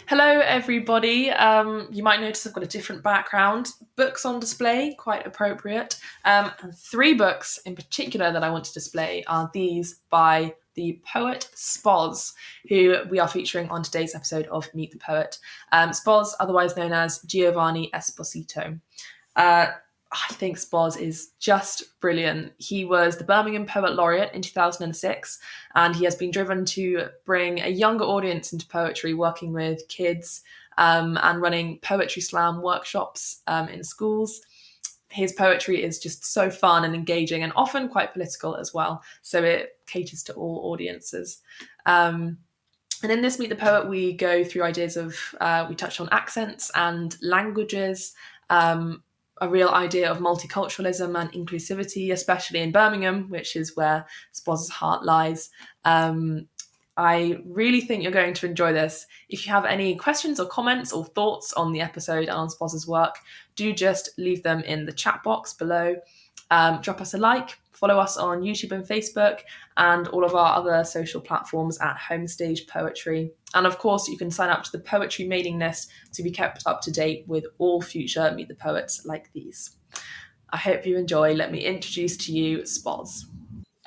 Hello, everybody. You might notice I've got a different background. Books on display, quite appropriate. And three books in particular that I want to display are these by the poet Spoz, who we are featuring on today's episode of Meet the Poet. Spoz, otherwise known as Giovanni Esposito. I think Spoz is just brilliant. He was the Birmingham Poet laureate in 2006, and he has been driven to bring a younger audience into poetry, working with kids and running poetry slam workshops in schools. His poetry is just so fun and engaging and often quite political as well, so it caters to all audiences. And in this Meet the Poet, we go through ideas of, we touch on accents and languages, a real idea of multiculturalism and inclusivity, especially in Birmingham, which is where Spoz's heart lies. I really think you're going to enjoy this. If you have any questions or comments or thoughts on the episode and on Spoz's work, do just leave them in the chat box below. Drop us a like, follow us on YouTube and Facebook, and all of our other social platforms at homestagepoetry. And of course, you can sign up to the poetry mailing list to be kept up to date with all future Meet the Poets like these. I hope you enjoy. Let me introduce to you Spoz.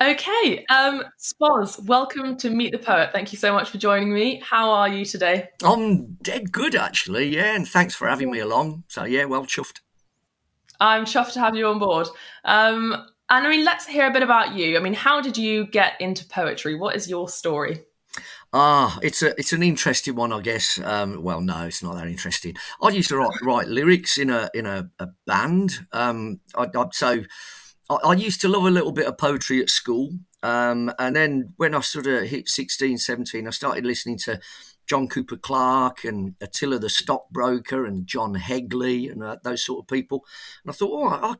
Okay, Spoz, welcome to Meet the Poet. Thank you so much for joining me. How are you today? I'm dead good, actually, yeah, and thanks for having me along. So, yeah, well chuffed. I'm chuffed to have you on board. And I mean, let's hear a bit about you. I mean, how did you get into poetry? What is your story? It's an interesting one, I guess. Well, no, it's not that interesting. I used to write lyrics in a band. I used to love a little bit of poetry at school. And then when I sort of hit 16, 17, I started listening to John Cooper Clarke and Attila the Stockbroker and John Hegley and those sort of people. And I thought,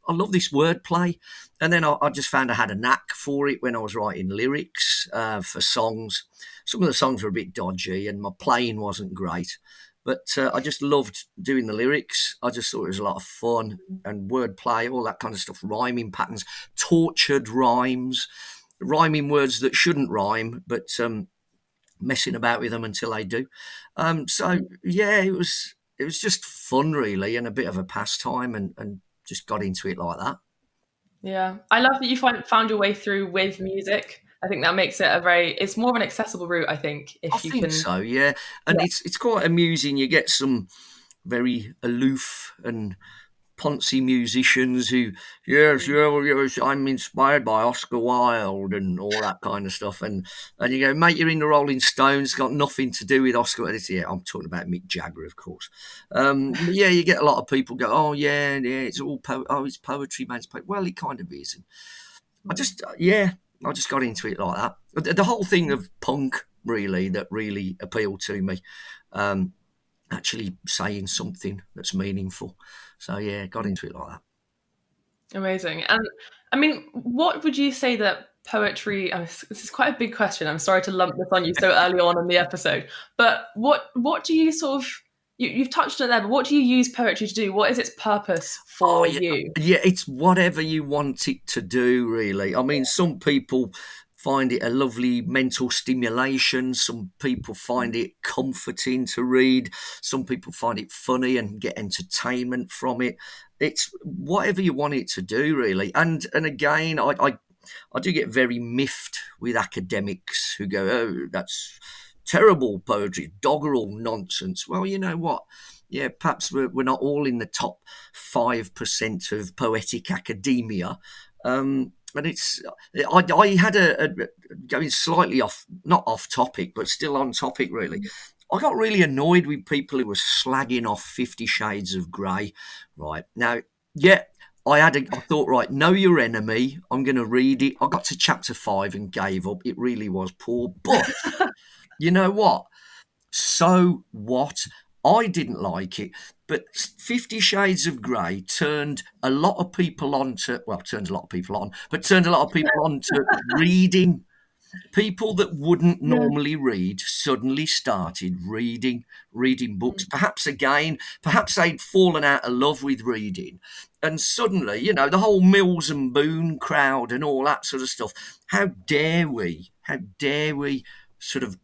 I love this wordplay. And then I just found I had a knack for it when I was writing lyrics for songs. Some of the songs were a bit dodgy and my playing wasn't great. But I just loved doing the lyrics. I just thought it was a lot of fun and wordplay, all that kind of stuff, rhyming patterns, tortured rhymes, rhyming words that shouldn't rhyme, but messing about with them until they do. Yeah, it was just fun really and a bit of a pastime and just got into it like that. Yeah, I love that you found your way through with music. I think that makes it it's more of an accessible route, I think, I if you think can. so, yeah. And Yeah. it's quite amusing. You get some very aloof and poncy musicians who, yes, yeah, well, yes, I'm inspired by Oscar Wilde and all that kind of stuff. And you go, mate, you're in the Rolling Stones, got nothing to do with Oscar. Yeah, I'm talking about Mick Jagger, of course. Yeah, you get a lot of people go, oh, yeah, it's all it's poetry, man. It's poetry. Well, it kind of is. And I just got into it like that. The whole thing of punk, really, that really appealed to me. Actually saying something that's meaningful. So yeah, got into it like that. Amazing. And I mean, what would you say that poetry, this is quite a big question. I'm sorry to lump this on you so early on in the episode, but what do you sort of, you've touched on it there, but what do you use poetry to do? What is its purpose Oh for yeah, you? yeah. It's whatever you want it to do, really. I mean, some people find it a lovely mental stimulation. Some people find it comforting to read. Some people find it funny and get entertainment from it. It's whatever you want it to do, really. And again, I do get very miffed with academics who go, "Oh, that's terrible poetry, doggerel nonsense." Well, you know what? Yeah, perhaps we're not all in the top 5% of poetic academia. And I had going slightly off, not off topic, but still on topic, really. I got really annoyed with people who were slagging off 50 Shades of Grey. Right. Now, yeah, I thought, right, know your enemy. I'm going to read it. I got to chapter 5 and gave up. It really was poor. But you know what? So what? I didn't like it, but 50 Shades of Grey turned a lot of people on to, well, turned a lot of people on, but turned a lot of people on to reading. People that wouldn't Yeah. normally read suddenly started reading books. Perhaps they'd fallen out of love with reading. And suddenly, the whole Mills and Boone crowd and all that sort of stuff. How dare we sort of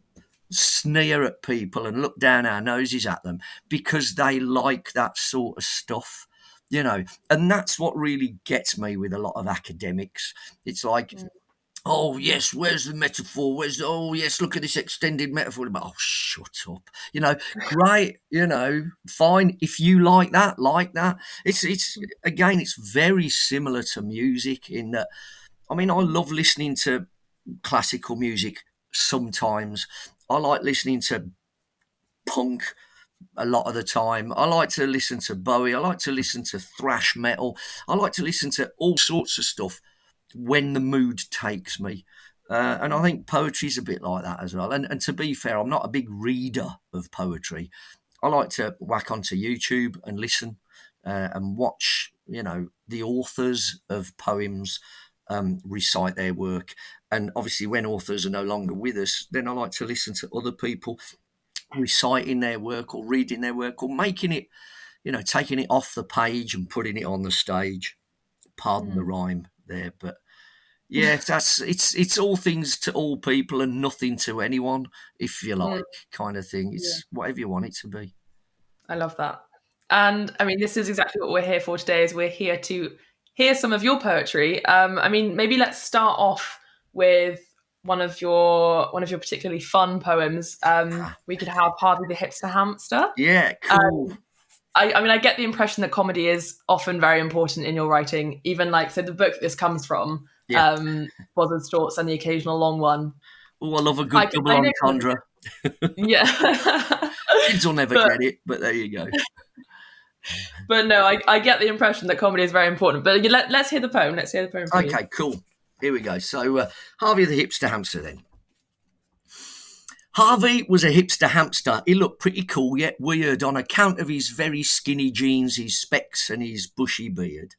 sneer at people and look down our noses at them because they like that sort of stuff, you know. And that's what really gets me with a lot of academics. It's like, oh yes, where's the metaphor? Oh yes, look at this extended metaphor. But oh, shut up. Great. Fine. If you like that, like that. It's again, it's very similar to music in that. I mean, I love listening to classical music sometimes. I like listening to punk a lot of the time. I like to listen to Bowie. I like to listen to thrash metal. I like to listen to all sorts of stuff when the mood takes me. And I think poetry's a bit like that as well. And to be fair, I'm not a big reader of poetry. I like to whack onto YouTube and listen and watch, the authors of poems recite their work. And obviously, when authors are no longer with us, then I like to listen to other people reciting their work or reading their work or making it, taking it off the page and putting it on the stage. Pardon the rhyme there, but yeah, it's all things to all people and nothing to anyone, if you like, kind of thing. It's whatever you want it to be. I love that. And I mean, this is exactly what we're here for today, is we're here to hear some of your poetry. I mean, maybe let's start off with one of your particularly fun poems. We could have Harvey the Hipster Hamster. Yeah, cool. I mean, I get the impression that comedy is often very important in your writing, even so the book this comes from, Spoz's Thoughts and the Occasional Long One. Oh, I love a good double entendre. Yeah. Kids will never get it, but there you go. But no, I get the impression that comedy is very important. But let's hear the poem. Let's hear the poem. Okay, cool. Here we go. So, Harvey the Hipster Hamster then. Harvey was a hipster hamster. He looked pretty cool yet weird on account of his very skinny jeans, his specs and his bushy beard.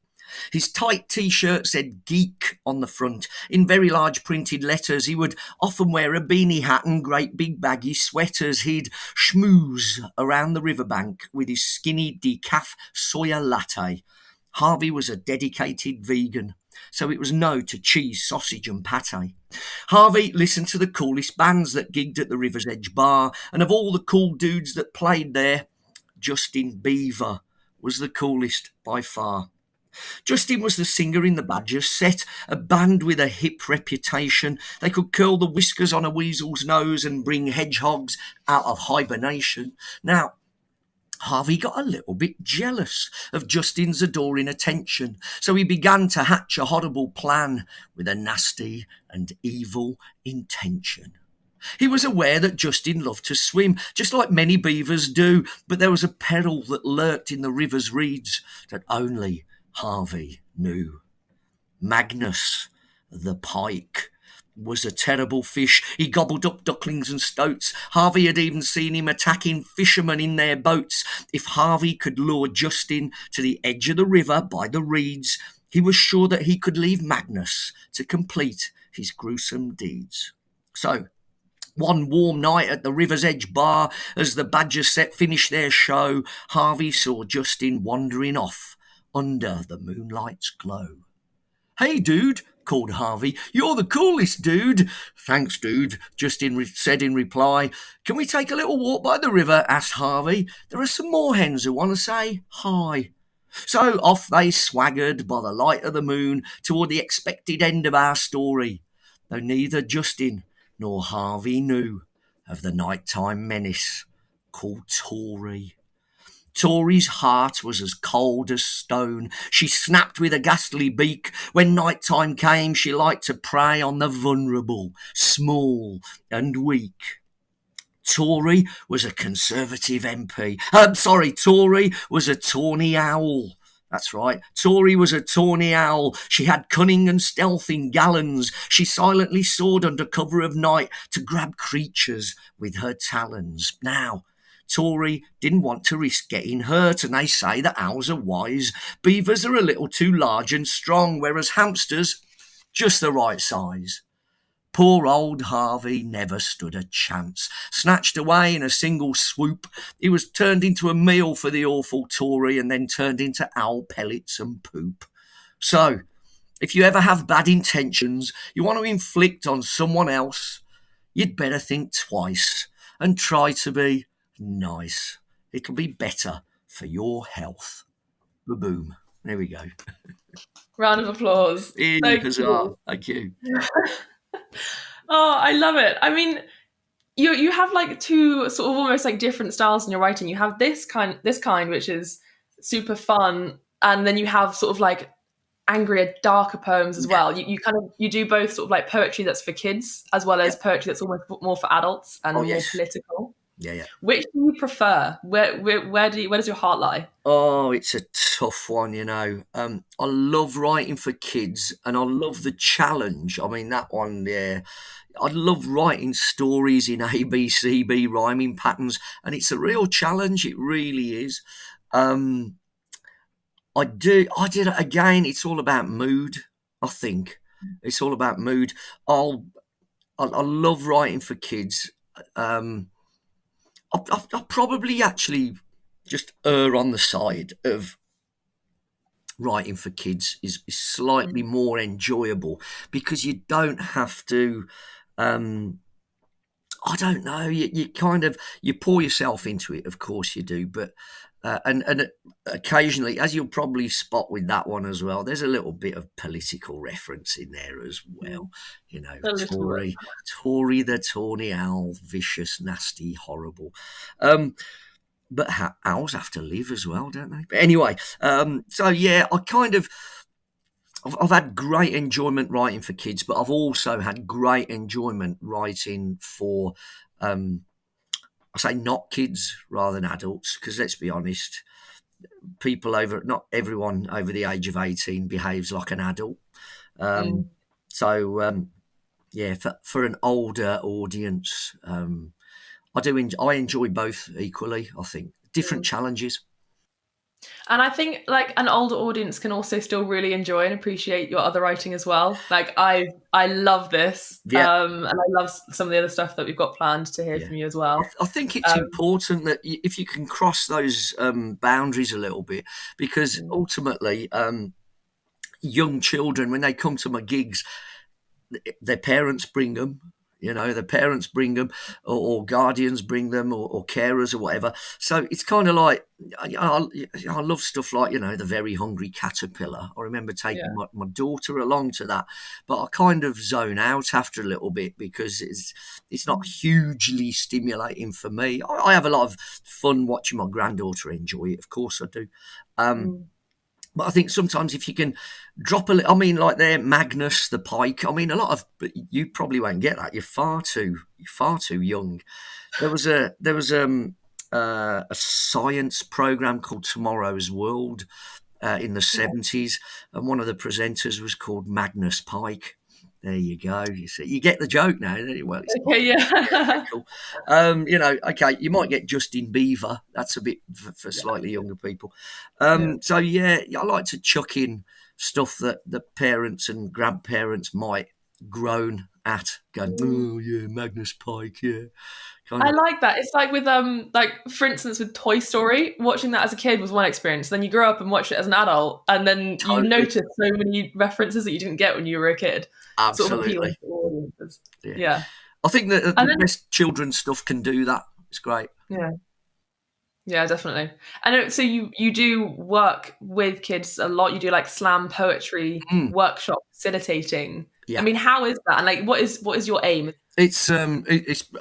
His tight T-shirt said geek on the front. In very large printed letters, he would often wear a beanie hat and great big baggy sweaters. He'd schmooze around the riverbank with his skinny decaf soya latte. Harvey was a dedicated vegan, so it was no to cheese, sausage and pate. Harvey listened to the coolest bands that gigged at the River's Edge bar, and of all the cool dudes that played there, Justin Bieber was the coolest by far. Justin was the singer in the Badgers set, a band with a hip reputation. They could curl the whiskers on a weasel's nose and bring hedgehogs out of hibernation. Now, Harvey got a little bit jealous of Justin's adoring attention, so he began to hatch a horrible plan with a nasty and evil intention. He was aware that Justin loved to swim, just like many beavers do, but there was a peril that lurked in the river's reeds that only Harvey knew. Magnus, the pike, was a terrible fish. He gobbled up ducklings and stoats. Harvey had even seen him attacking fishermen in their boats. If Harvey could lure Justin to the edge of the river by the reeds, he was sure that he could leave Magnus to complete his gruesome deeds. So, one warm night at the River's Edge bar, as the Badger set finished their show, Harvey saw Justin wandering off under the moonlight's glow. "Hey, dude," called Harvey, "you're the coolest, dude." "Thanks, dude," Justin said in reply. "Can we take a little walk by the river?" asked Harvey. "There are some more hens who want to say hi." So off they swaggered by the light of the moon toward the expected end of our story, though neither Justin nor Harvey knew of the nighttime menace called Tory. Tory's heart was as cold as stone. She snapped with a ghastly beak. When night time came, she liked to prey on the vulnerable, small and weak. Tory was a Conservative MP. Tory was a tawny owl. That's right, Tory was a tawny owl. She had cunning and stealth in gallons. She silently soared under cover of night to grab creatures with her talons. Now, Tory didn't want to risk getting hurt, and they say that owls are wise. Beavers are a little too large and strong, whereas hamsters, just the right size. Poor old Harvey never stood a chance. Snatched away in a single swoop, he was turned into a meal for the awful Tory and then turned into owl pellets and poop. So, if you ever have bad intentions you want to inflict on someone else, you'd better think twice. and try to be nice. It'll be better for your health. Boom. There we go. Round of applause. Thank Huzzah. you. Thank you. Oh, I love it. I mean, you have like two sort of almost like different styles in your writing. You have this kind which is super fun, and then you have sort of like angrier, darker poems as Yeah. well. You kind of you do both sort of like poetry that's for kids as well as poetry that's almost more for adults and Oh, more yes. political. Yeah. Which do you prefer? Where does your heart lie? Oh, it's a tough one, I love writing for kids and I love the challenge. I mean, that one there. I love writing stories in ABCB rhyming patterns, and it's a real challenge. It really is. Um, I did it again. It's all about mood. I think it's all about mood. I love writing for kids. I probably actually just err on the side of writing for kids is slightly more enjoyable because you don't have to. I don't know. You kind of you pour yourself into it, of course you do, but and occasionally, as you'll probably spot with that one as well, there's a little bit of political reference in there as well. A little bit. Tory the tawny owl, vicious, nasty, horrible. But owls have to live as well, don't they? But anyway, so yeah, I've had great enjoyment writing for kids, but I've also had great enjoyment writing for, I say not kids rather than adults, because let's be honest, not everyone over the age of 18 behaves like an adult. So, yeah, for an older audience, I enjoy both equally. I think different challenges. And I think like an older audience can also still really enjoy and appreciate your other writing as well. Like I love this, Yeah, and I love some of the other stuff that we've got planned to hear yeah. from you as well. I think it's important that if you can cross those boundaries a little bit, because ultimately, young children when they come to my gigs, their parents bring them. Their parents bring them, or guardians bring them, or carers, or whatever. So it's kind of like I love stuff like the Very Hungry Caterpillar. I remember taking my daughter along to that, but I kind of zone out after a little bit because it's not hugely stimulating for me. I have a lot of fun watching my granddaughter enjoy it. Of course, I do. But I think sometimes if you can drop a little, I mean, like there, Magnus the Pike. I mean, but you probably won't get that. You're far too young. There was a science program called Tomorrow's World in the 70s, and one of the presenters was called Magnus Pike. There you go. You see, you get the joke now. Well, it's Okay, yeah. cool. Okay, you might get Justin Bieber. That's a bit for slightly younger people. So yeah, I like to chuck in stuff that the parents and grandparents might groan at, going, "Oh yeah, Magnus Pike, yeah." Kind I of. like that. It's like with like for instance with Toy Story, watching that as a kid was one experience. Then you grow up and watch it as an adult, and then you Totally. notice so many references that you didn't get when you were a kid. Sort of appealing Absolutely. to audiences. Yeah. Yeah. I think that And the then best children's stuff can do that. It's great. yeah, definitely. And so you do work with kids a lot. You do like slam poetry workshop facilitating. Yeah. I mean, how is that? And like, what is your aim? It's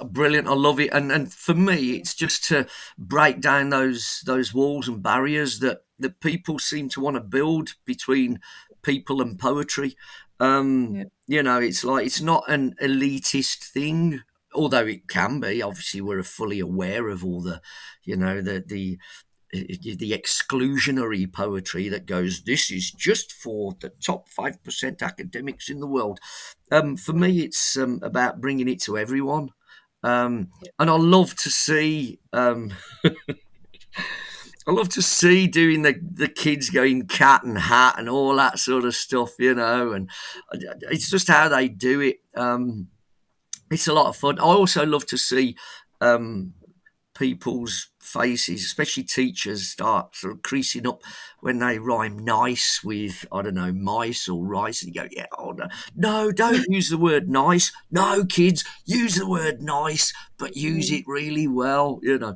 brilliant. I love it, and for me, it's just to break down those walls and barriers that people seem to want to build between people and poetry. It's like it's not an elitist thing, although it can be. Obviously, we're fully aware of all the, the exclusionary poetry that goes, this is just for the top 5% academics in the world. For me, it's about bringing it to everyone. And I love to see doing the kids going cat and hat and all that sort of stuff, and it's just how they do it. It's a lot of fun. I also love to see people's faces, especially teachers, start sort of creasing up when they rhyme nice with, I don't know, mice or rice. And you go, yeah, oh no, no, don't use the word nice. No, kids, use the word nice, but use it really well, you know.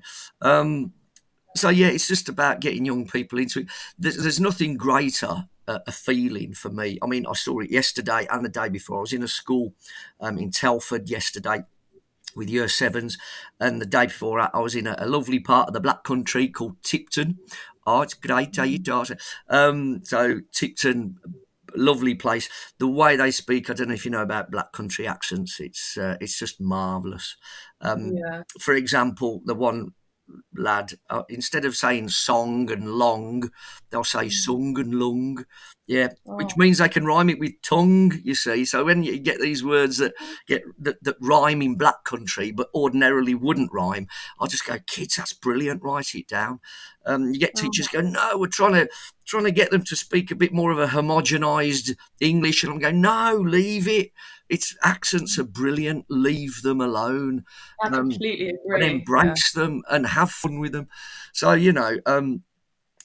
So yeah, it's just about getting young people into it. There's nothing greater a feeling for me. I mean, I saw it yesterday and the day before. I was in a school in Telford yesterday with year sevens, and the day before that, I was in a lovely part of the Black Country called Tipton. Oh, it's great, how you do? So Tipton, lovely place. The way they speak, I don't know if you know about Black Country accents. It's just marvellous. Yeah. For example, the one lad, instead of saying song and long, they'll say sung and lung. Yeah, which Oh, means they can rhyme it with tongue, you see. So when you get these words that rhyme in Black Country but ordinarily wouldn't rhyme, I'll just go, kids, that's brilliant, write it down. You get oh, teachers go, no, we're trying to get them to speak a bit more of a homogenised English, and I'm going, no, leave it. Its accents are brilliant. Leave them alone. I Um, completely and agree. Yeah. embrace them and have fun with them. So, you know,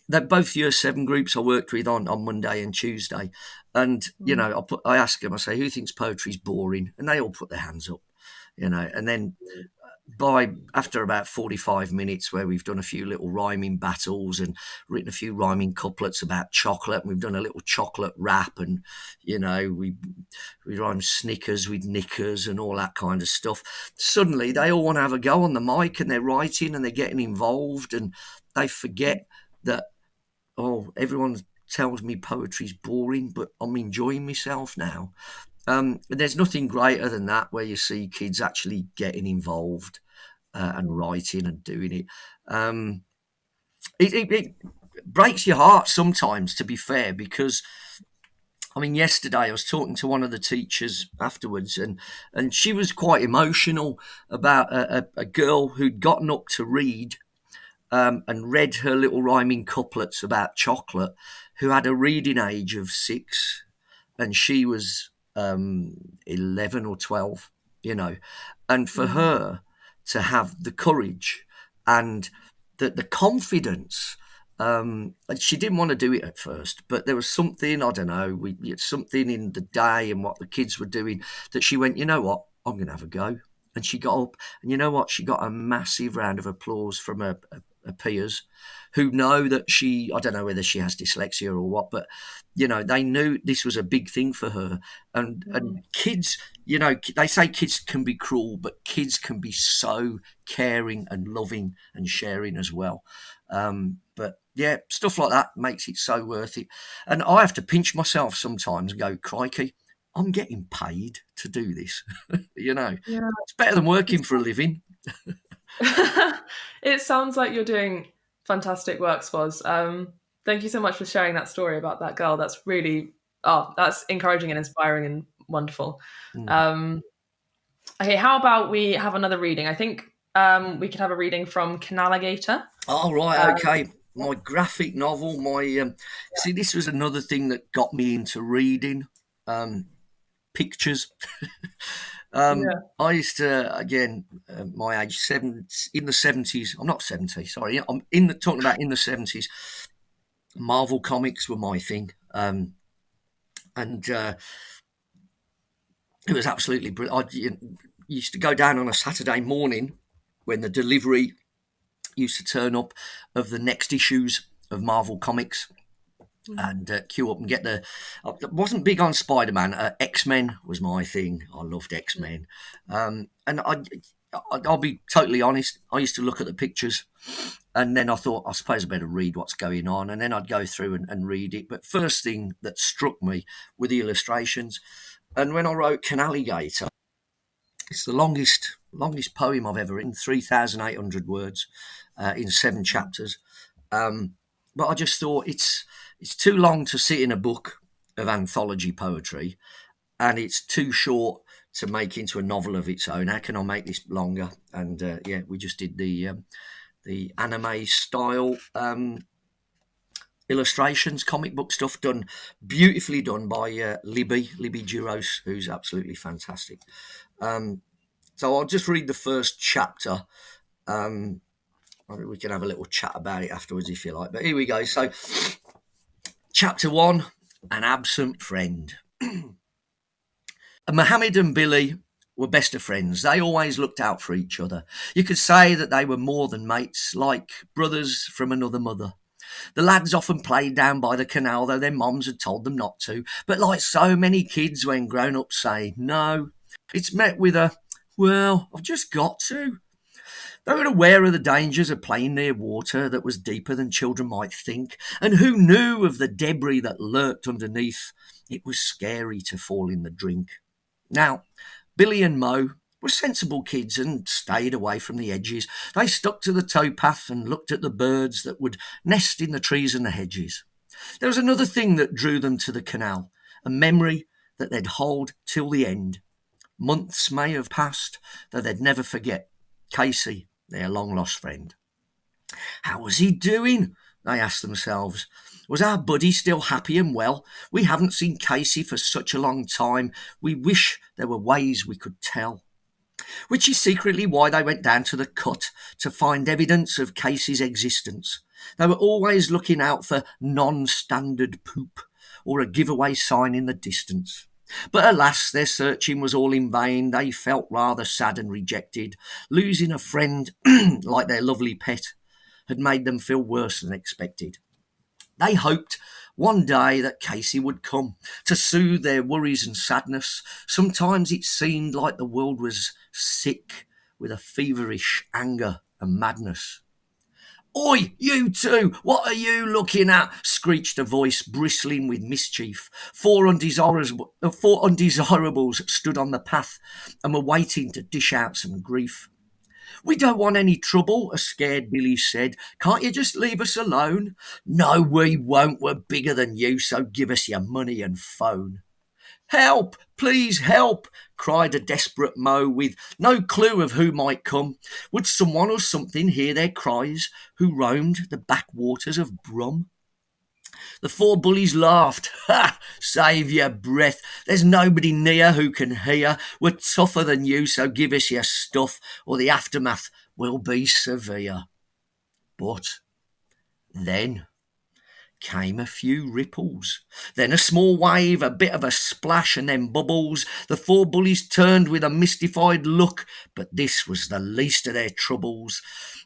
they're both year seven groups I worked with on Monday and Tuesday. And, you Mm. know, I ask them, I say, who thinks poetry's boring? And they all put their hands up, you know, and then after about 45 minutes where we've done a few little rhyming battles and written a few rhyming couplets about chocolate, and we've done a little chocolate rap, and you know we rhyme Snickers with knickers and all that kind of stuff. Suddenly they all want to have a go on the mic, and they're writing and they're getting involved, and they forget that, oh, everyone tells me poetry's boring, but I'm enjoying myself now. There's nothing greater than that, where you see kids actually getting involved and writing and doing it. It breaks your heart sometimes, to be fair, because I mean, yesterday I was talking to one of the teachers afterwards, and she was quite emotional about a girl who'd gotten up to read and read her little rhyming couplets about chocolate, who had a reading age of 6, and she was 11 or 12, you know. And for Mm. her to have the courage and the confidence, and she didn't want to do it at first, but there was something, I don't know, something in the day and what the kids were doing, that she went, you know what, I'm going to have a go. And she got up, and you know what, she got a massive round of applause from her peers, who know that I don't know whether she has dyslexia or what, but you know, they knew this was a big thing for her. And kids, you know, they say kids can be cruel, but kids can be so caring and loving and sharing as well. But yeah, stuff like that makes it so worth it. And I have to pinch myself sometimes and go, crikey, I'm getting paid to do this. You know, Yeah. it's better than It's working for a living. it sounds like you're doing fantastic work, Spoz. Thank you so much for sharing that story about that girl. That's really, that's encouraging and inspiring and wonderful. Mm. Um, okay, how about we have another reading? I think we could have a reading from Canaligator. Oh, right, Um, okay. My graphic novel, see, this was another thing that got me into reading pictures. yeah. I used to, again, my age, in the 70s, I'm not 70, sorry, I'm talking about in the 70s, Marvel comics were my thing. And it was absolutely brilliant. Used to go down on a Saturday morning when the delivery used to turn up of the next issues of Marvel Comics, and queue up and get the. I wasn't big on Spider-Man. X-Men was my thing. I loved X-Men, and I'll be totally honest. I used to look at the pictures, and then I thought, I suppose I better read what's going on, and then I'd go through and read it. But first thing that struck me were the illustrations, and when I wrote Canaligator, it's the longest poem I've ever written, 3,800 words in 7 chapters. But I just thought it's too long to sit in a book of anthology poetry, and it's too short to make into a novel of its own. How can I make this longer? And yeah, we just did the anime style illustrations, comic book stuff, done beautifully done by Libby Duros, who's absolutely fantastic. So I'll just read the first chapter. We can have a little chat about it afterwards if you like. But here we go. So, chapter 1, An Absent Friend. Mohammed and Billy were best of friends. They always looked out for each other. You could say that they were more than mates, like brothers from another mother. The lads often played down by the canal, though their moms had told them not to. But like so many kids when grown-ups say no, it's met with a, well, I've just got to. They were aware of the dangers of playing near water that was deeper than children might think, and who knew of the debris that lurked underneath? It was scary to fall in the drink. Now, Billy and Mo were sensible kids and stayed away from the edges. They stuck to the towpath and looked at the birds that would nest in the trees and the hedges. There was another thing that drew them to the canal, a memory that they'd hold till the end. Months may have passed, though they'd never forget Casey, their long-lost friend. How was he doing? They asked themselves. Was our buddy still happy and well? We haven't seen Casey for such a long time. We wish there were ways we could tell. Which is secretly why they went down to the cut to find evidence of Casey's existence. They were always looking out for non-standard poop or a giveaway sign in the distance. But alas, their searching was all in vain. They felt rather sad and rejected. Losing a friend like their lovely pet had made them feel worse than expected. They hoped one day that Casey would come to soothe their worries and sadness. Sometimes it seemed like the world was sick with a feverish anger and madness. "Oi, you two, what are you looking at?" screeched a voice bristling with mischief. Four undesirables stood on the path and were waiting to dish out some grief. "We don't want any trouble," a scared Billy said. "Can't you just leave us alone?" "No, we won't. We're bigger than you, so give us your money and phone." "Help! Please help!" cried a desperate Mo with no clue of who might come. Would someone or something hear their cries who roamed the backwaters of Brummie? The four bullies laughed. "Ha! Save your breath. There's nobody near who can hear. We're tougher than you, so give us your stuff, or the aftermath will be severe." But then came a few ripples, then a small wave, a bit of a splash, and then bubbles. The four bullies turned with a mystified look, but this was the least of their troubles.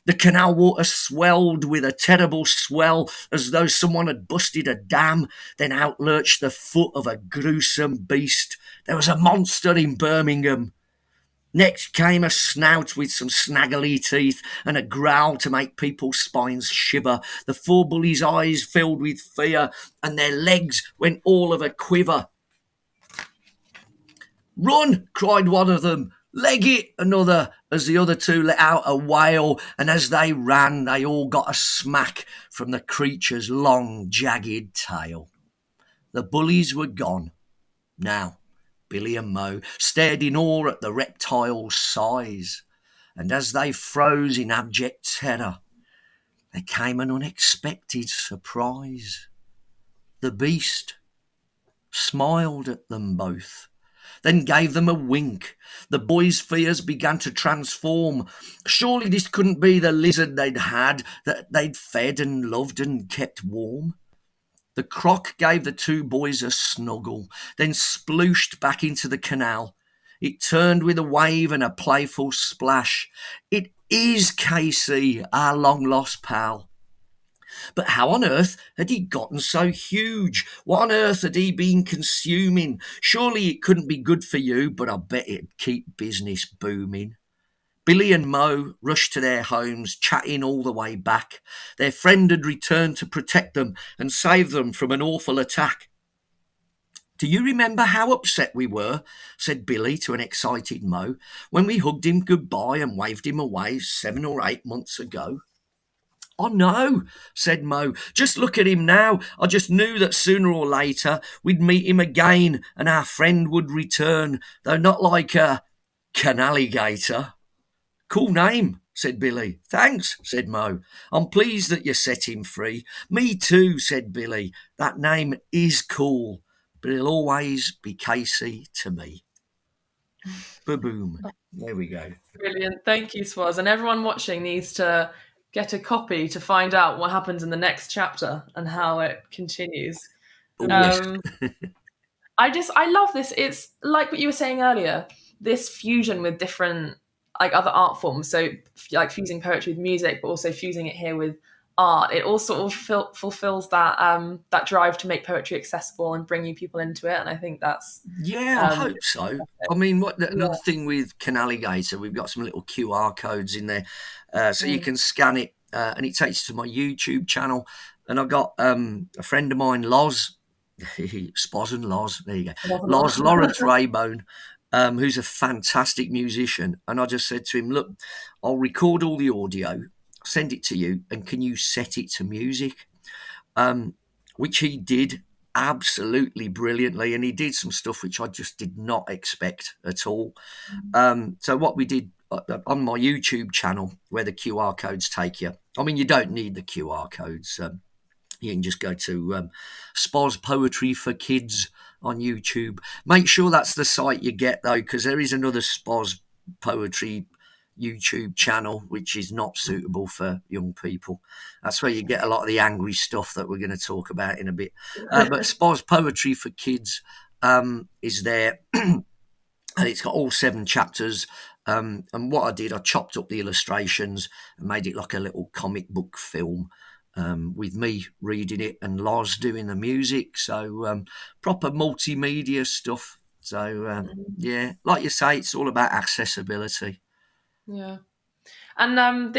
The canal water swelled with a terrible swell, as though someone had busted a dam. Then out lurched the foot of a gruesome beast. There was a monster in Birmingham. Next came a snout with some snaggly teeth and a growl to make people's spines shiver. The four bullies' eyes filled with fear and their legs went all of a quiver. "Run!" cried one of them. "Leg it!" another, as the other two let out a wail, and as they ran they all got a smack from the creature's long, jagged tail. The bullies were gone. Now Billy and Mo stared in awe at the reptile's size, and as they froze in abject terror, there came an unexpected surprise. The beast smiled at them both, then gave them a wink. The boys' fears began to transform. Surely this couldn't be the lizard that they'd fed and loved and kept warm. The croc gave the two boys a snuggle, then splooshed back into the canal. It turned with a wave and a playful splash. "It is Casey, our long-lost pal." But how on earth had he gotten so huge? What on earth had he been consuming? Surely it couldn't be good for you, but I bet it'd keep business booming. Billy and Mo rushed to their homes, chatting all the way back. Their friend had returned to protect them and save them from an awful attack. "Do you remember how upset we were," said Billy to an excited Mo, "when we hugged him goodbye and waved him away 7 or 8 months ago?" "Oh no," said Mo. "Just look at him now. I just knew that sooner or later we'd meet him again and our friend would return, though not like a Canaligator." "Cool name," said Billy. "Thanks," said Mo. "I'm pleased that you set him free." "Me too," said Billy. "That name is cool, but he'll always be Casey to me." Ba-boom. There we go. Brilliant. Thank you, Spoz. And everyone watching needs to get a copy to find out what happens in the next chapter and how it continues. Oh yes. Um, I love this. It's like what you were saying earlier, this fusion with different like other art forms. So like fusing poetry with music, but also fusing it here with art. It all sort of fulfills that that drive to make poetry accessible and bring new people into it. And I think that's Yeah, I hope so. I mean, another thing with Canaligator, we've got some little QR codes in there, so you can scan it, and it takes you to my YouTube channel. And I've got a friend of mine, Loz, Spoz and Loz. There you go, Loz Lawrence Raybone, who's a fantastic musician. And I just said to him, "Look, I'll record all the audio, send it to you, and can you set it to music?" Which he did absolutely brilliantly, and he did some stuff which I just did not expect at all. So what we did on my YouTube channel, where the QR codes take you, I mean, you don't need the QR codes. You can just go to Spoz Poetry for Kids on YouTube. Make sure that's the site you get, though, because there is another Spoz Poetry YouTube channel which is not suitable for young people. That's where you get a lot of the angry stuff that we're going to talk about in a bit. But Spoz Poetry for Kids is there, and it's got all 7 chapters. And what I did, I chopped up the illustrations and made it like a little comic book film. With me reading it and Loz doing the music, so proper multimedia stuff. So yeah, like you say, it's all about accessibility. Yeah. And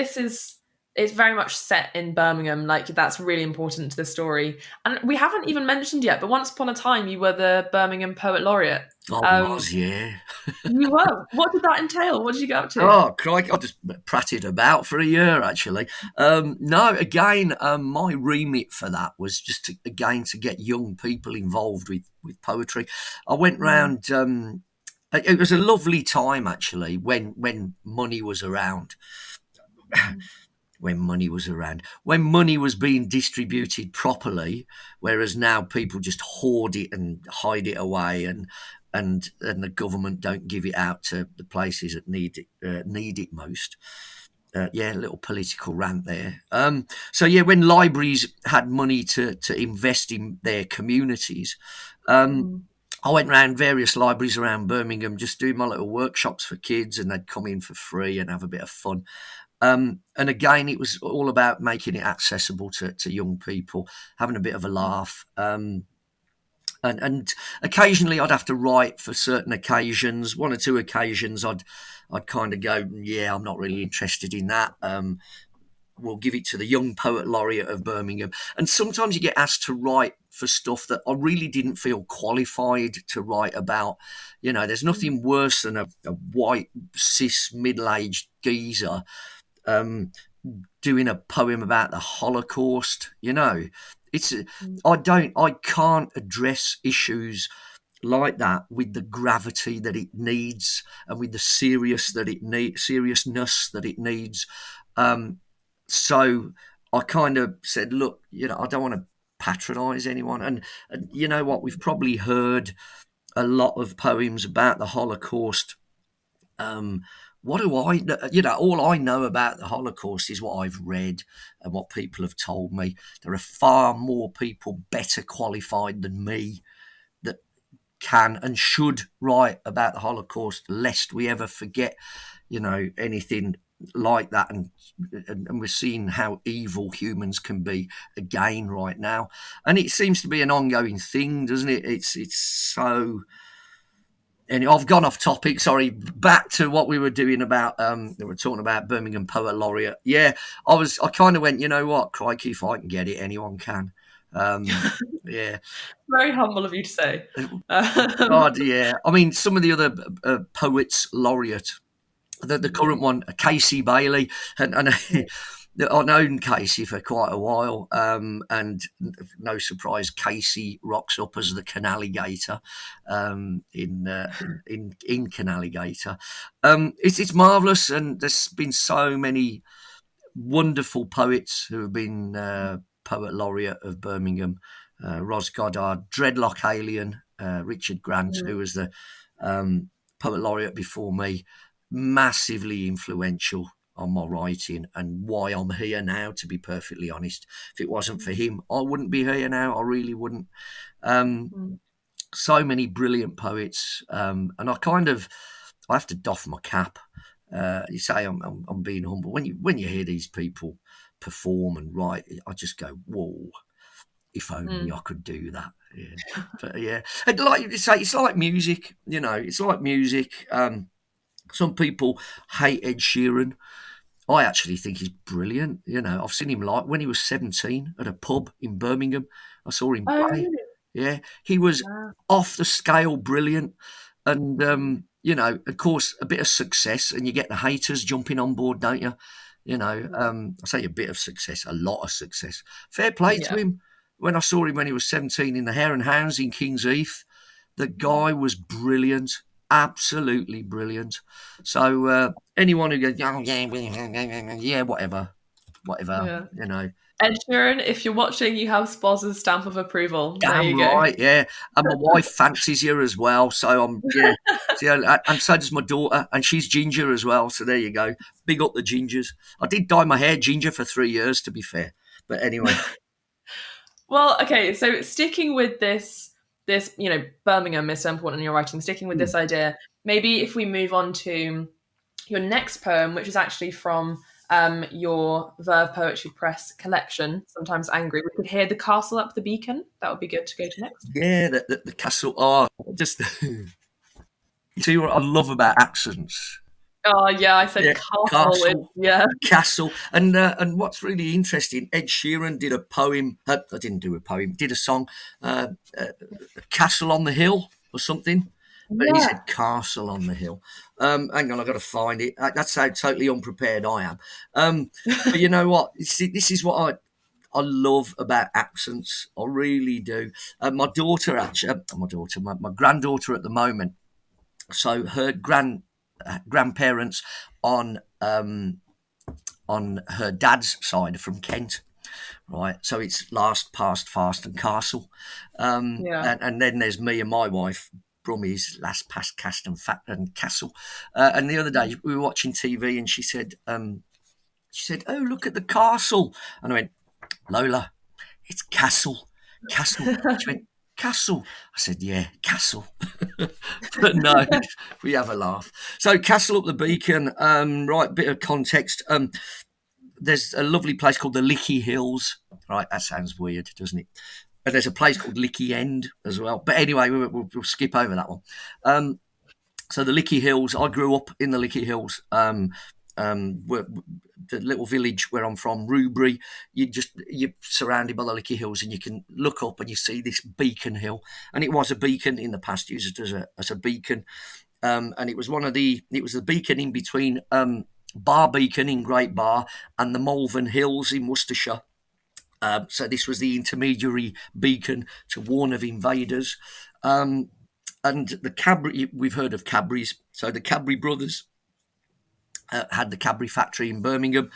it's very much set in Birmingham. Like that's really important to the story. And we haven't even mentioned yet, but once upon a time you were the Birmingham Poet Laureate. I was, yeah. You were. What did that entail? What did you get up to? Oh, crikey, I just pratted about for a year, actually. No, again, my remit for that was just to get young people involved with poetry. I went round. It was a lovely time, actually, when money was around. When money was being distributed properly, whereas now people just hoard it and hide it away, and the government don't give it out to the places that need it most. Yeah, a little political rant there. So yeah, when libraries had money to invest in their communities, I went around various libraries around Birmingham just doing my little workshops for kids, and they'd come in for free and have a bit of fun. And again, it was all about making it accessible to young people, having a bit of a laugh. And occasionally I'd have to write for certain occasions. 1 or 2 occasions I'd kind of go, yeah, I'm not really interested in that. We'll give it to the Young Poet Laureate of Birmingham. And sometimes you get asked to write for stuff that I really didn't feel qualified to write about. You know, there's nothing worse than a white, cis, middle-aged geezer doing a poem about the Holocaust. You know, I can't address issues like that with the gravity that it needs and with the seriousness that it needs. So I kind of said, look, you know, I don't want to patronise anyone, and you know what, we've probably heard a lot of poems about the Holocaust. What do I know? You know, all I know about the Holocaust is what I've read and what people have told me. There are far more people better qualified than me that can and should write about the Holocaust, lest we ever forget, you know, anything like that. And we're seeing how evil humans can be again right now. And it seems to be an ongoing thing, doesn't it? It's so... And I've gone off topic. Sorry, back to what we were doing about. We were talking about Birmingham Poet Laureate. Yeah, I kind of went, you know what, crikey, if I can get it, anyone can. Yeah, very humble of you to say. God, yeah. I mean, some of the other poets laureate, the current one, Casey Bailey, and I've known Casey for quite a while, and no surprise, Casey rocks up as the Canaligator in Canaligator. It's marvellous, and there's been so many wonderful poets who have been Poet Laureate of Birmingham. Ros Goddard, Dreadlock Alien, Richard Grant, who was the Poet Laureate before me, massively influential on my writing and why I'm here now, to be perfectly honest. If it wasn't for him, I wouldn't be here now. I really wouldn't. Mm. So many brilliant poets. And I have to doff my cap. You say I'm being humble. When you hear these people perform and write, I just go, whoa, if only I could do that. Yeah. But yeah, and like you say, it's like music, it's like music. Some people hate Ed Sheeran. I actually think he's brilliant. I've seen him like when he was 17 at a pub in Birmingham. I saw him Oh, play. really? Yeah, he was Wow. off the scale brilliant. And, of course, a bit of success and you get the haters jumping on board, don't you? I say a bit of success, a lot of success. Fair play to Yeah. him. When I saw him when he was 17 in the Hare and Hounds in King's Heath, the guy was brilliant, absolutely brilliant. So anyone who goes, oh, yeah, whatever, Yeah. you know. Ed Sheeran, if you're watching, you have Spoz's stamp of approval. There Damn you go. right, yeah. And my wife fancies you as well, so yeah. So, and so does my daughter, and she's ginger as well. So there you go. Big up the gingers. I did dye my hair ginger for 3 years, to be fair. But anyway, Well, okay, so sticking with this, Birmingham is so important in your writing, sticking with this idea, maybe if we move on to your next poem, which is actually from your Verve Poetry Press collection, Sometimes Angry, we could hear The Castle Up the Beacon. That would be good to go to next. yeah, the castle. Oh, just you see what I love about accents. Oh, yeah, I said Yeah, castle. castle, Yeah. castle, and what's really interesting, Ed Sheeran did a poem. I didn't do a poem. Did a song, uh, Castle on the Hill or something. But he Yeah. said Castle on the Hill. Hang on, I've got to find it. That's how totally unprepared I am. But you know what? See, this is what I love about accents. I really do. My daughter, actually, my granddaughter at the moment. So her grandparents on her dad's side are from Kent, right? So it's last, past, fast, and castle. Yeah. And then there's me and my wife. Brummie's last, past, cast, and fat and castle. And the other day we were watching TV, and she said, "Oh, look at the castle," and I went, "Lola, it's castle, castle." She went, "Castle." I said, "Yeah, castle." But no, we have a laugh. So, Castle Up the Beacon. Right, bit of context. There's a lovely place called the Lickey Hills. Right, that sounds weird, doesn't it? And there's a place called Lickey End as well. But anyway, we'll skip over that one. So the Lickey Hills. I grew up in the Lickey Hills. The little village where I'm from, Rubery. You're surrounded by the Lickey Hills, and you can look up and you see this beacon hill. And it was a beacon in the past, used as a beacon. And it was the beacon in between Bar Beacon in Great Bar and the Malvern Hills in Worcestershire. So this was the intermediary beacon to warn of invaders. And the Cadbury, we've heard of Cadbury's. So the Cadbury brothers had the Cadbury factory in Birmingham,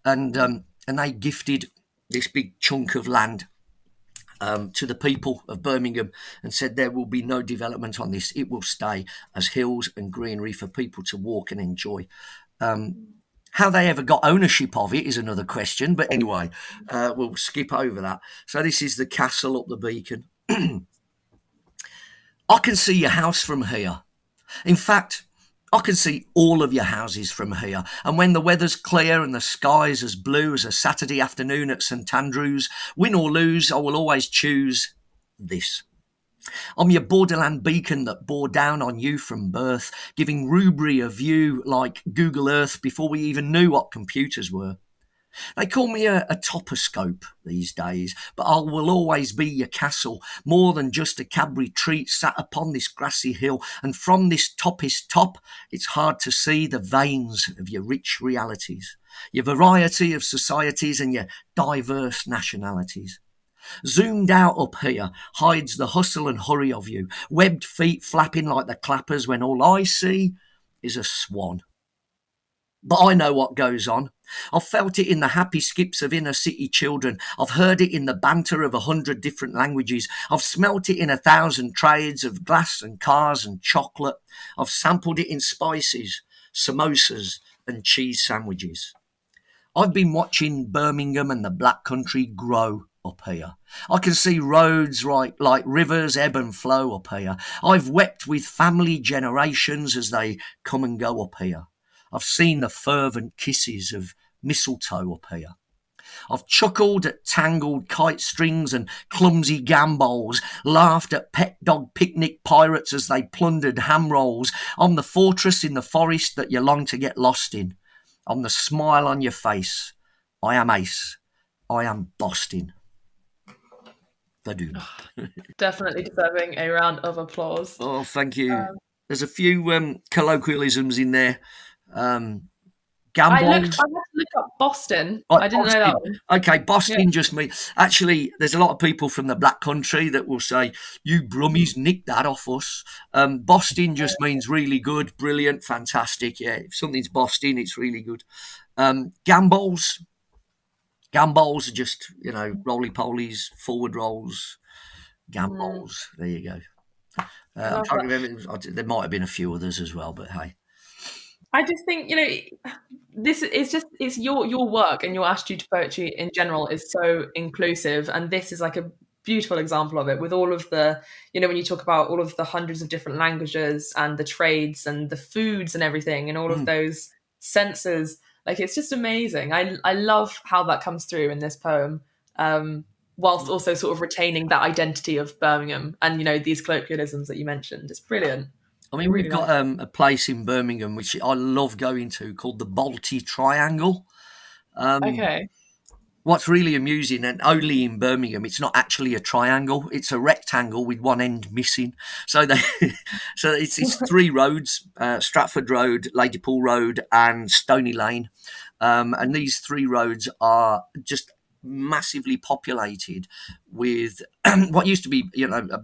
and they gifted this big chunk of land to the people of Birmingham and said there will be no development on this. It will stay as hills and greenery for people to walk and enjoy. How they ever got ownership of it is another question. But anyway, we'll skip over that. So this is the Castle Up the Beacon. I can see your house from here. In fact, I can see all of your houses from here. And when the weather's clear and the sky's as blue as a Saturday afternoon at St Andrews, win or lose, I will always choose this. I'm your borderland beacon that bore down on you from birth, giving Rubery a view like Google Earth before we even knew what computers were. They call me a toposcope these days, but I will always be your castle, more than just a Cadbury treat sat upon this grassy hill, and from this toppest top, it's hard to see the veins of your rich realities, your variety of societies and your diverse nationalities. Zoomed out up here hides the hustle and hurry of you, webbed feet flapping like the clappers when all I see is a swan. But I know what goes on. I've felt it in the happy skips of inner city children. I've heard it in the banter of 100 different languages. I've smelt it in 1,000 trades of glass and cars and chocolate. I've sampled it in spices, samosas, and cheese sandwiches. I've been watching Birmingham and the Black Country grow up here. I can see roads like rivers ebb and flow up here. I've wept with family generations as they come and go up here. I've seen the fervent kisses of mistletoe up here. I've chuckled at tangled kite strings and clumsy gambols, laughed at pet dog picnic pirates as they plundered ham rolls. I'm the fortress in the forest that you long to get lost in. I'm the smile on your face. I am Ace. I am Boston. Badoon. Definitely deserving a round of applause. Oh, thank you. There's a few colloquialisms in there. I had Gambols. to look up Boston. Right, I didn't know Boston. that one. Okay, Boston Yeah. just me. Actually, there's a lot of people from the Black Country that will say, you Brummies nicked that off us. Boston just means really good, brilliant, fantastic. Yeah, if something's Boston, it's really good. Gambols. Gambols are just, roly-polies, forward rolls, gambols. There you go. I I love can't that. remember. There might have been a few others as well, but hey. I just think, this is it's your work, and your attitude to poetry in general is so inclusive, and this is like a beautiful example of it, with all of the, when you talk about all of the hundreds of different languages and the trades and the foods and everything and all of those senses. Like, it's just amazing. I love how that comes through in this poem, whilst also sort of retaining that identity of Birmingham and, these colloquialisms that you mentioned. It's brilliant. I I mean, we've really got like it. a place in Birmingham which I love going to called the Balti Triangle. Okay. What's really amusing, and only in Birmingham, it's not actually a triangle; it's a rectangle with one end missing. So they, so it's three roads: Stratford Road, Ladypool Road, and Stony Lane. And these three roads are just massively populated with what used to be,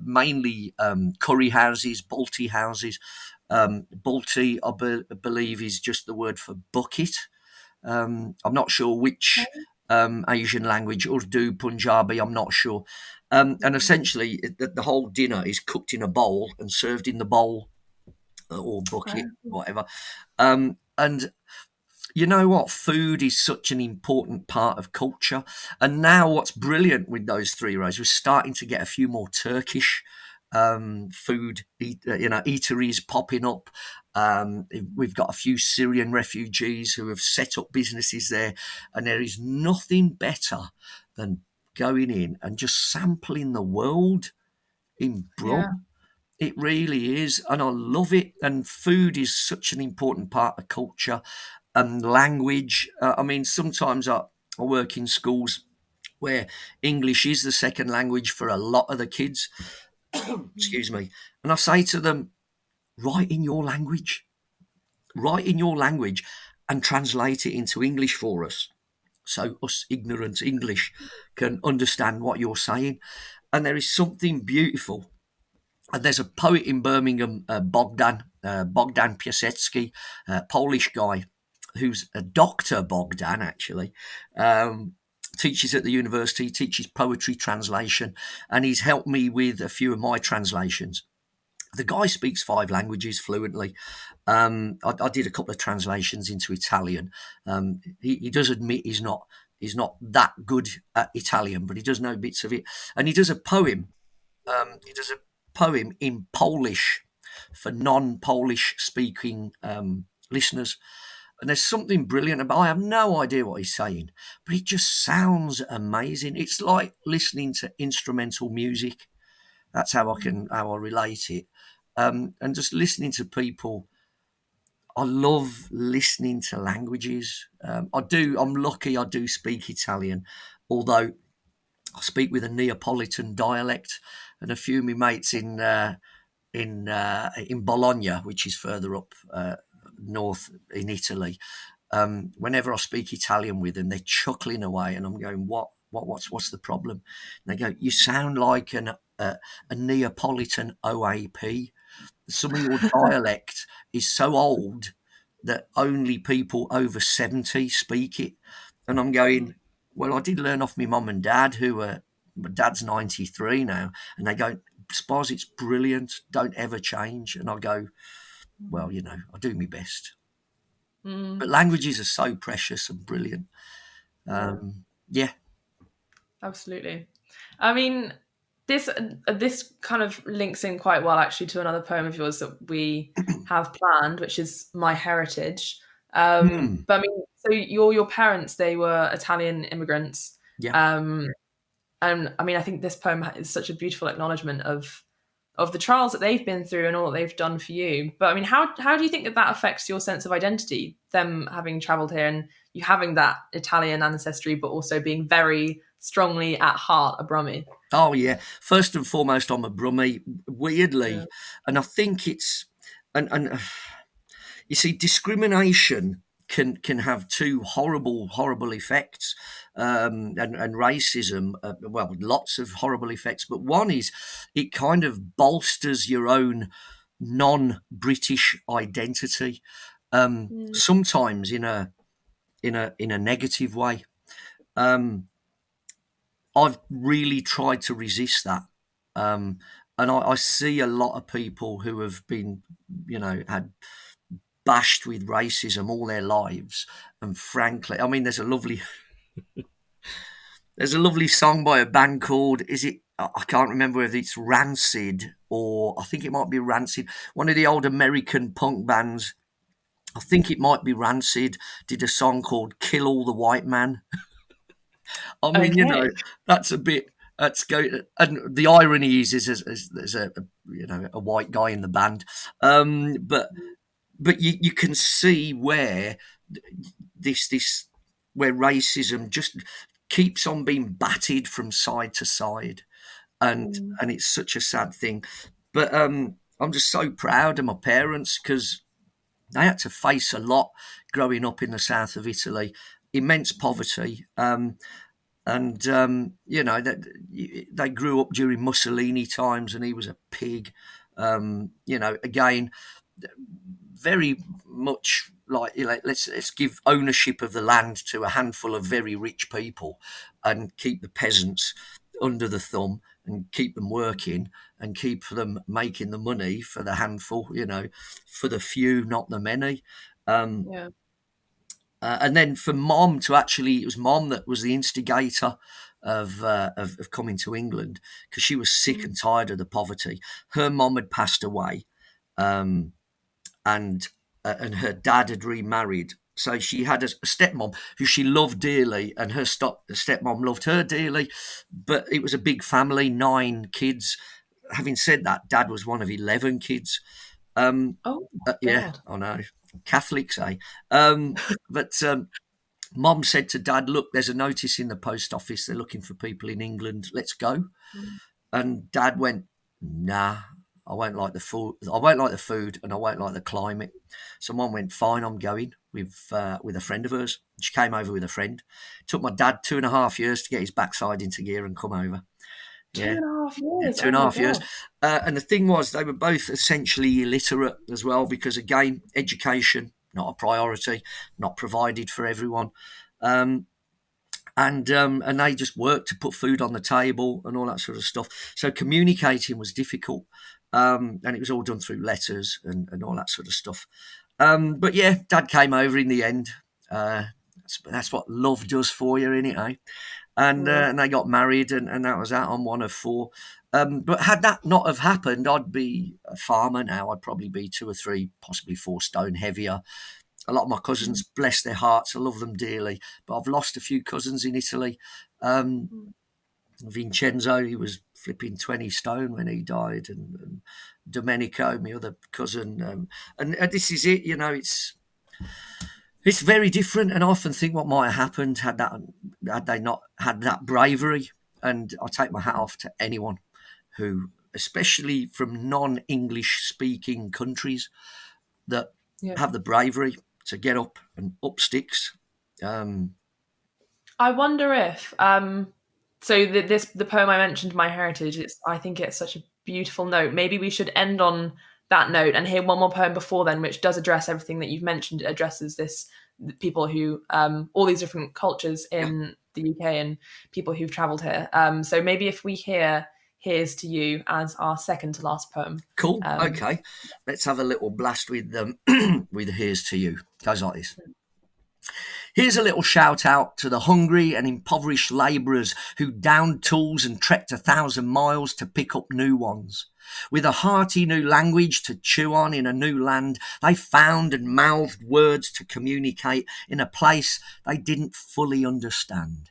mainly curry houses, Balti houses. Balti, I believe, is just the word for bucket. I'm not sure which Asian language, Urdu, Punjabi, I'm not sure. And essentially, the whole dinner is cooked in a bowl and served in the bowl or bucket, whatever. And you know what? Food is such an important part of culture. And now, what's brilliant with those three rows, we're starting to get a few more Turkish food, eateries popping up. We've got a few Syrian refugees who have set up businesses there, and there is nothing better than going in and just sampling the world in Brum. Yeah. It really is, and I love it. And food is such an important part of culture and language. I mean, sometimes I work in schools where English is the second language for a lot of the kids. Excuse me. And I say to them, write in your language, and translate it into English for us. So us ignorant English can understand what you're saying. And there is something beautiful. And there's a poet in Birmingham, Bogdan Piasecki, Polish guy, who's a Dr. Bogdan, actually. Teaches at the university, teaches poetry translation, and he's helped me with a few of my translations. The guy speaks 5 languages fluently. I did a couple of translations into Italian. He does admit he's not that good at Italian, but he does know bits of it. And he does a poem. He does a poem in Polish for non-Polish speaking listeners. And there's something brilliant about. I have no idea what he's saying, but it just sounds amazing. It's like listening to instrumental music. That's how I relate it. And just listening to people. I love listening to languages. I do. I'm lucky. I do speak Italian, although I speak with a Neapolitan dialect, and a few of my mates in Bologna, which is further up north in Italy. Whenever I speak Italian with them, they're chuckling away, and I'm going, what's the problem? And they go, you sound like a Neapolitan OAP. Some of your dialect is so old that only people over 70 speak it. And I'm going, well, I did learn off my mum and dad, my dad's 93 now, and they go, Spoz, it's brilliant, don't ever change. And I go, well, I do my best. Mm, But languages are so precious and brilliant. yeah. Yeah. Absolutely. I mean, this kind of links in quite well actually to another poem of yours that we have planned, which is My Heritage. Hmm. But I mean, so your parents, they were Italian immigrants. Yeah. Um, and I mean, I think this poem is such a beautiful acknowledgement of the trials that they've been through and all that they've done for you. But I mean, how do you think that that affects your sense of identity? Them having travelled here and you having that Italian ancestry, but also being very strongly at heart a Brummie. Oh yeah. First and foremost, I'm a Brummie. Yeah. Weirdly, and I think it's and you see, discrimination can have two horrible effects, and racism. Well, lots of horrible effects, but one is it kind of bolsters your own non-British identity. Mm, Sometimes in a negative way. Um, I've really tried to resist that. And I see a lot of people who have been, had bashed with racism all their lives. And frankly, I mean, there's a lovely song by a band called, is it? I can't remember whether it's Rancid or I think it might be Rancid. One of the old American punk bands. I think it might be Rancid. Did a song called "Kill All the White Man." I mean, okay. that's a bit. That's go. And the irony is there's a white guy in the band, but you can see where this where racism just keeps on being batted from side to side, and Mm, and it's such a sad thing. But I'm just so proud of my parents because they had to face a lot growing up in the south of Italy, immense poverty. And that they grew up during Mussolini times, and he was a pig. Again, very much like let's give ownership of the land to a handful of very rich people, and keep the peasants under the thumb, and keep them working, and keep them making the money for the handful, for the few, not the many. Um, yeah. and then for mom to actually, it was mom that was the instigator of coming to England because she was sick Mm. and tired of the poverty. Her mom had passed away, um, and and her dad had remarried. So she had a stepmom who she loved dearly, and her stepmom loved her dearly. But it was a big family, 9 kids. Having said that, dad was one of 11 kids. Um, Oh yeah, God. I know. Catholics, eh? But Mom said to Dad, "Look, there's a notice in the post office. They're looking for people in England. Let's go." Mm, And Dad went, "Nah, I won't like the food. I won't like the food, and I won't like the climate." So Mom went, "Fine, I'm going with a friend of hers." She came over with a friend. It took my dad 2.5 years to get his backside into gear and come over. two Yeah, and a half yeah, years. two Oh and a my half years. God. And the thing was, they were both essentially illiterate as well, because again, education not a priority, not provided for everyone. Um, and they just worked to put food on the table and all that sort of stuff. So communicating was difficult, and it was all done through letters and all that sort of stuff. But yeah, Dad came over in the end. That's what love does for you, innit, eh? Mm, And they got married, and that was that. I'm one of 4. But had that not have happened, I'd be a farmer now. I'd probably be 2 or 3, possibly 4 stone heavier. A lot of my mm, cousins, bless their hearts, I love them dearly, but I've lost a few cousins in Italy. Um, mm. Vincenzo, he was flipping 20 stone when he died, and Domenico, my other cousin. And this is it, it's very different, and I often think what might have happened had they not had that bravery. And I take my hat off to anyone who, especially from non-English speaking countries, that Yeah. have the bravery to get up and up sticks. Um, I wonder if so the poem I mentioned, My Heritage, it's I think it's such a beautiful note. Maybe we should end on that note and hear one more poem before then, which does address everything that you've mentioned. It addresses this people who all these different cultures yeah, in the UK and people who've travelled here. So maybe if we hear Here's to You as our second to last poem. Cool. Okay. Let's have a little blast with with Here's to You. Goes like this. Here's a little shout out to the hungry and impoverished labourers who downed tools and trekked 1,000 miles to pick up new ones. With a hearty new language to chew on in a new land, they found and mouthed words to communicate in a place they didn't fully understand.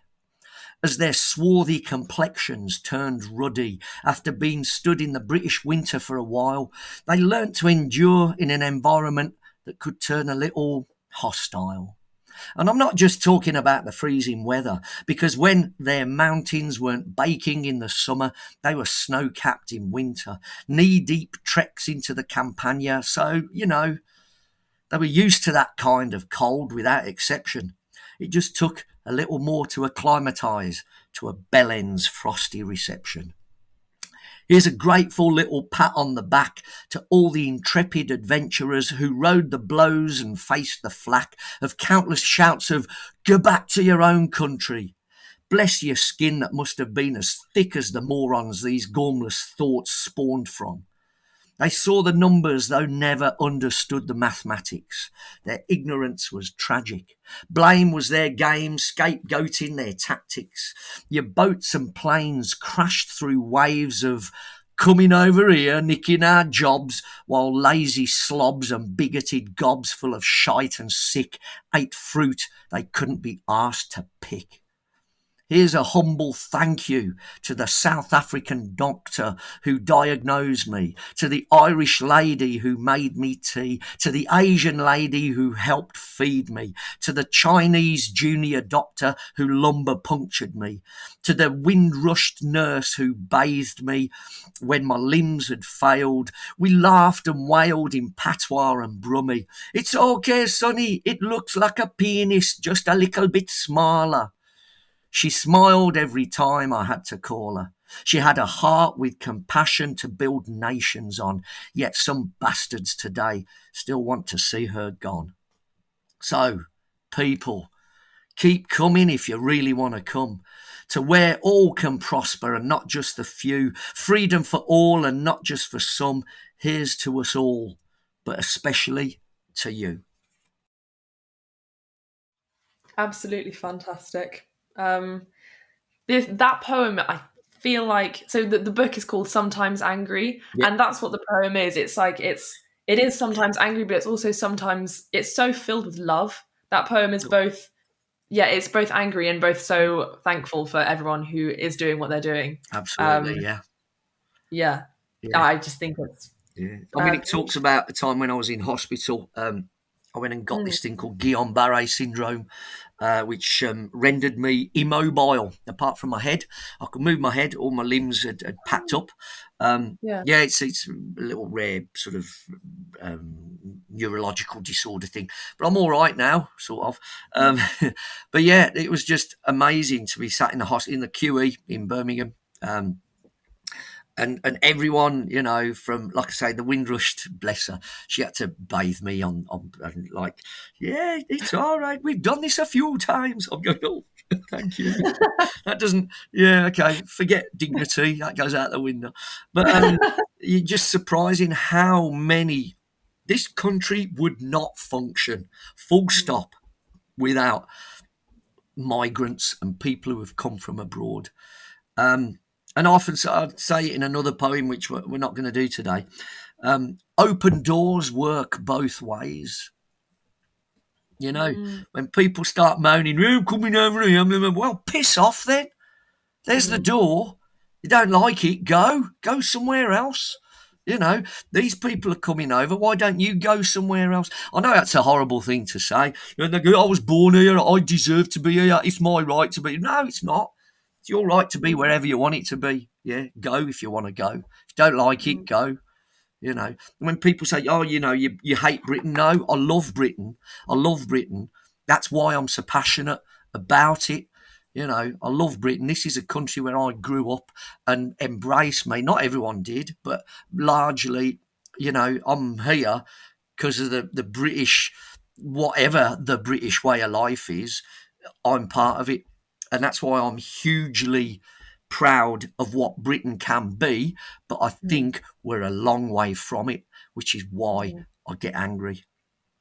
As their swarthy complexions turned ruddy after being stood in the British winter for a while, they learnt to endure in an environment that could turn a little hostile. And I'm not just talking about the freezing weather, because when their mountains weren't baking in the summer, they were snow-capped in winter, knee-deep treks into the Campania. So, they were used to that kind of cold without exception. It just took a little more to acclimatise to a Bellen's frosty reception. Here's a grateful little pat on the back to all the intrepid adventurers who rode the blows and faced the flack of countless shouts of "Go back to your own country." Bless your skin that must have been as thick as the morons these gormless thoughts spawned from. They saw the numbers, though never understood the mathematics. Their ignorance was tragic. Blame was their game, scapegoating their tactics. Your boats and planes crashed through waves of coming over here, nicking our jobs, while lazy slobs and bigoted gobs full of shite and sick ate fruit they couldn't be asked to pick. Here's a humble thank you to the South African doctor who diagnosed me, to the Irish lady who made me tea, to the Asian lady who helped feed me, to the Chinese junior doctor who lumbar punctured me, to the wind-rushed nurse who bathed me when my limbs had failed. We laughed and wailed in patois and Brummie. "It's okay, sonny, it looks like a penis, just a little bit smaller." She smiled every time I had to call her. She had a heart with compassion to build nations on, yet some bastards today still want to see her gone. So, people, keep coming if you really want to come, to where all can prosper and not just the few, freedom for all and not just for some. Here's to us all, but especially to you. Absolutely fantastic. That poem, I feel like, so the book is called Sometimes Angry, and that's what the poem is. It's like it is sometimes angry, but it's also sometimes it's so filled with love. That poem is both, it's both angry and both so thankful for everyone who is doing what they're doing. Absolutely, yeah. I just think it's. Yeah, I mean, it talks about the time when I was in hospital. I went and got this thing called Guillain-Barré syndrome, which rendered me immobile. Apart from my head, I could move my head. All my limbs had packed up. It's a little rare sort of neurological disorder thing, but I'm all right now, sort of. But yeah, it was just amazing to be sat in the hospital in the QE in Birmingham. And everyone, from, like I say, the windrushed, bless her, she had to bathe me on like, yeah, it's all right. We've done this a few times. I'm going, oh, thank you. That doesn't, okay, forget dignity. That goes out the window. But you're just surprising how many, this country would not function, full stop, without migrants and people who have come from abroad. And often I'd say it in another poem, which we're not going to do today. Open doors work both ways. When people start moaning, "Oh, coming over here," well, piss off then. There's the door. You don't like it, go somewhere else. These people are coming over. Why don't you go somewhere else? I know that's a horrible thing to say. They go, "I was born here. I deserve to be here. It's my right to be." No, it's not. It's your right to be wherever you want it to be. Yeah, go if you want to go. If you don't like it, go. When people say, "Oh, you hate Britain," no, I love Britain. I love Britain. That's why I'm so passionate about it. I love Britain. This is a country where I grew up and embraced me. Not everyone did, but largely, I'm here because of the British, whatever the British way of life is, I'm part of it. And that's why I'm hugely proud of what Britain can be, but I think we're a long way from it, which is why I get angry.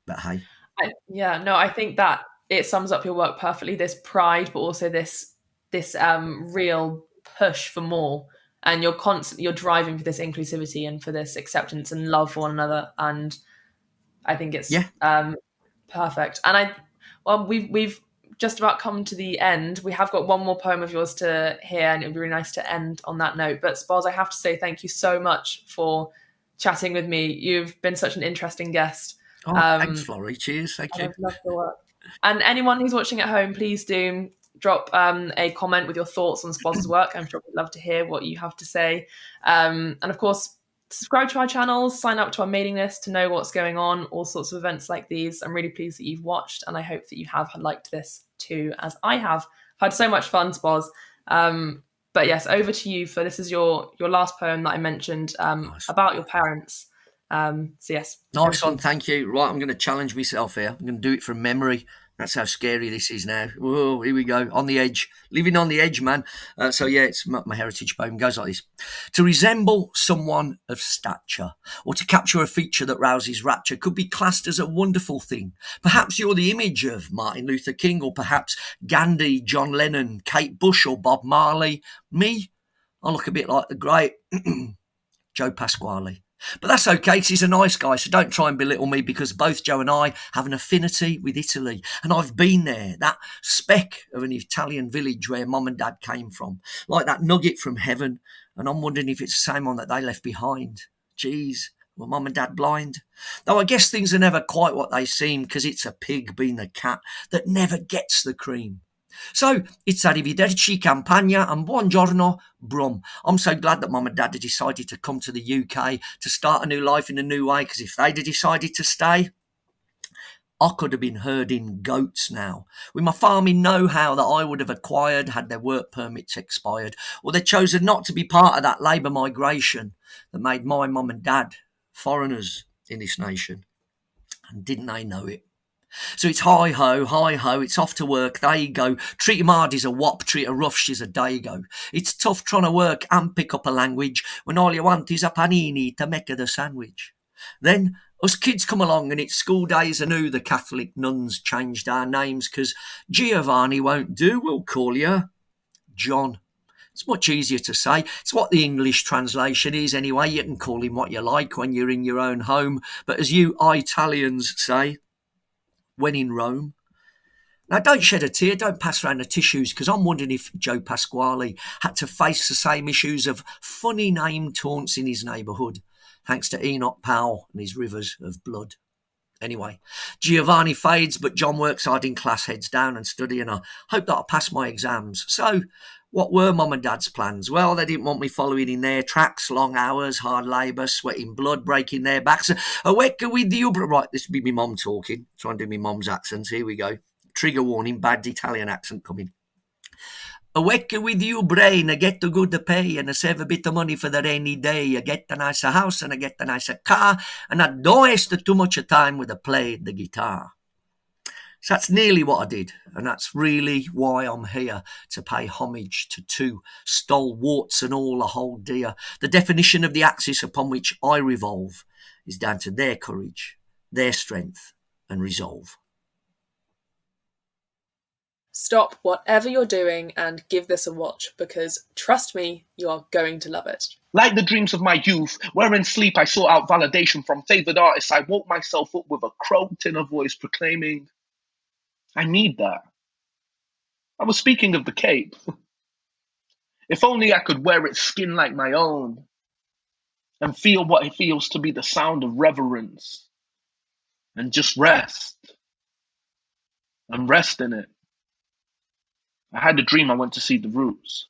But hey. I think that it sums up your work perfectly. This pride, but also this real push for more, and you're driving for this inclusivity and for this acceptance and love for one another. And I think it's perfect. And we've just about come to the end. We have got one more poem of yours to hear, and it would be really nice to end on that note. But Spoz, I have to say thank you so much for chatting with me. You've been such an interesting guest. Thanks, Florrie. Cheers. Thank you. I've loved the work. And anyone who's watching at home, please do drop a comment with your thoughts on Spoz's work. I'm sure we'd love to hear what you have to say. And of course, subscribe to our channels, sign up to our mailing list to know what's going on, all sorts of events like these. I'm really pleased that you've watched, and I hope that you have liked this too, as I have. I've had so much fun, Spoz. But yes, over to you for this is your last poem that I mentioned about your parents. So yes. Nice one, thank you. Right, I'm going to challenge myself here. I'm going to do it from memory. That's how scary this is now. Whoa, here we go. On the edge. Living on the edge, man. It's my heritage poem. It goes like this. To resemble someone of stature, or to capture a feature that rouses rapture, could be classed as a wonderful thing. Perhaps you're the image of Martin Luther King, or perhaps Gandhi, John Lennon, Kate Bush, or Bob Marley. Me, I look a bit like the great Joe Pasquale. But that's okay, because he's a nice guy, so don't try and belittle me, because both Joe and I have an affinity with Italy, and I've been there, that speck of an Italian village where Mum and Dad came from, like that nugget from heaven, and I'm wondering if it's the same one that they left behind. Geez, were Mum and Dad blind? Though I guess things are never quite what they seem, because it's a pig being the cat that never gets the cream. So, it's arrivederci campagna and buongiorno Brum. I'm so glad that Mum and Dad had decided to come to the UK to start a new life in a new way, because if they'd have decided to stay, I could have been herding goats now, with my farming know-how that I would have acquired had their work permits expired, or they'd chosen not to be part of that labour migration that made my mum and dad foreigners in this nation. And didn't they know it? So it's hi-ho, it's off to work, there you go. Treat 'em hard is a wop, treat her rough, she's a dago. It's tough trying to work and pick up a language when all you want is a panini to make the sandwich. Then us kids come along and it's school days anew. The Catholic nuns changed our names, 'cause Giovanni won't do, we'll call you John. It's much easier to say. It's what the English translation is anyway. You can call him what you like when you're in your own home. But as you Italians say, when in Rome. Now, don't shed a tear, don't pass around the tissues, because I'm wondering if Joe Pasquale had to face the same issues of funny name taunts in his neighbourhood, thanks to Enoch Powell and his rivers of blood. Anyway, Giovanni fades, but John works hard in class, heads down and study, and I hope that I'll pass my exams. So, what were Mum and Dad's plans? Well, they didn't want me following in their tracks, long hours, hard labour, sweating blood, breaking their backs. A wecka with the Uber. Right, this would be my mum talking. Try and do my mum's accent. Here we go. Trigger warning, bad Italian accent coming. A wecka with you brain, I get the good pay, and I save a bit of money for the rainy day. I get a nicer house and I get a nicer car, and I don't waste too much time with I play the guitar. So that's nearly what I did, and that's really why I'm here, to pay homage to two stalwarts and all a hold dear. The definition of the axis upon which I revolve is down to their courage, their strength and resolve. Stop whatever you're doing and give this a watch, because trust me, you are going to love it. Like the dreams of my youth, where in sleep I sought out validation from favoured artists, I woke myself up with a croaked inner voice proclaiming, I need that. I was speaking of the cape. If only I could wear its skin like my own and feel what it feels to be the sound of reverence and just rest and rest in it. I had a dream I went to see the Roots.